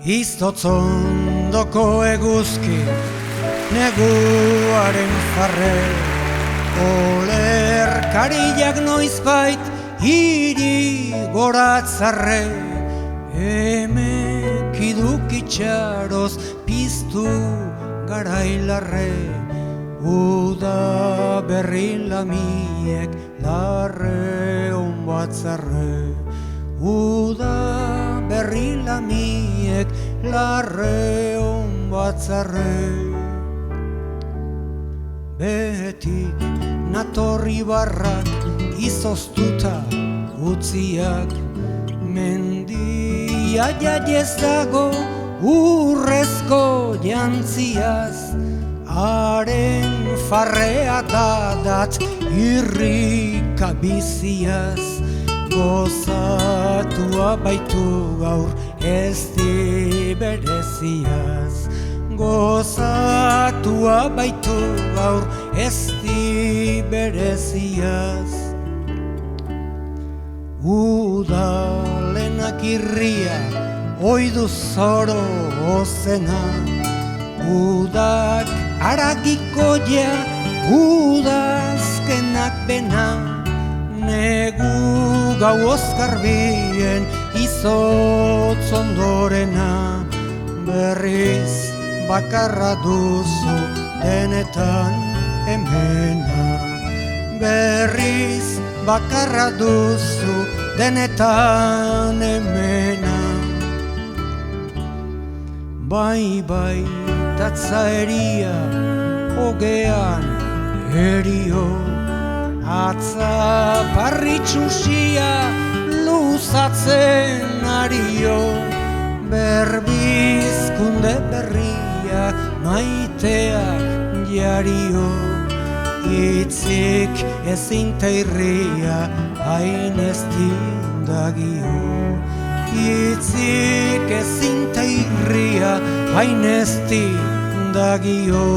Iztotzondoko eguzki neguaren farre, olerkariak noizbait hiri goratzarre, emek idukitxaroz piztu garailarre, uda berri lamiek larre onbatzarre, uda berri lamiek larre onbatzarre. Behetik natorri barrak izoztuta utziak, mendia jaiez dago urrezko jantziaz, haren farrea dadat irrika biziaz, gozatua baitu gaur ezti bereziaz, gozatua baitu gaur ezti bereziaz. Udalenak irria oidu zoro ozena, udak aragikoia udazkenak bena, negu gau ozkarbien izotz ondorena, berriz bakarra duzu denetan hemena, berriz bakarra duzu denetan hemena. Bai, datza eria hogean erio, atza parritxusia luzatzen ario, berbizkunde berria maiteak jario, itzik ezin teirria hain ez dindagio, itzik ezin teirria hain ez dindagio.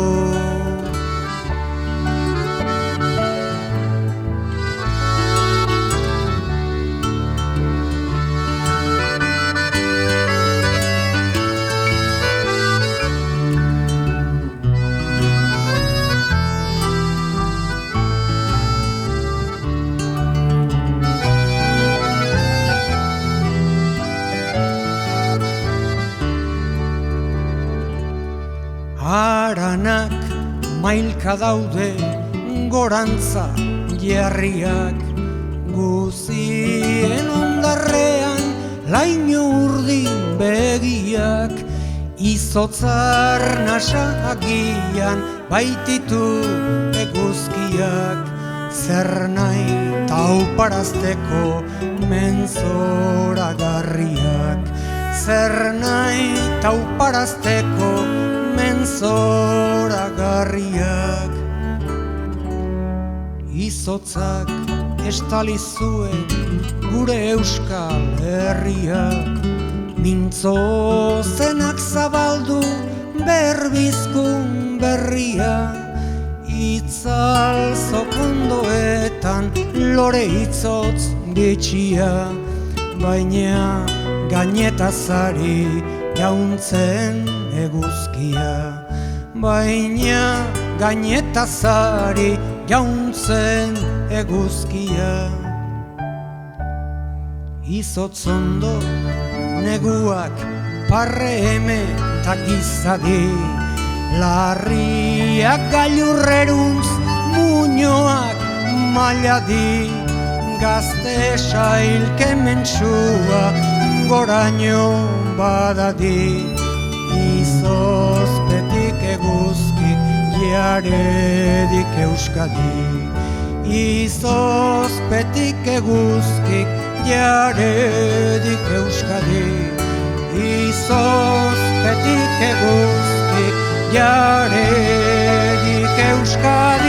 Haranak mailka daude gorantza jarriak, guzien ondarrean laino urdin begiak, izotzar nasa agian baititu eguzkiak, zer nahi tauparazteko menzoragarriak, zer nahi tauparazteko menzoragarriak. Izotzak estali zuen gure Euskal Herriak, mintzo zenak zabaldu berbizkun berria, itzal zokondoetan lore itzotz bitxia, baina gainetazari jauntzen eguzkia, baina gainetazari jauntzen eguzkia. Izotzondo neguak parre eme takizadi, larriak gailurreruntz muñoak mailadi, gazte sailke mentsua goraino badadi, izozpetik eguzkik jaredik Euskadi, izozpetik eguzkik jaredik Euskadi, izozpetik eguzkik jaredik Euskadi.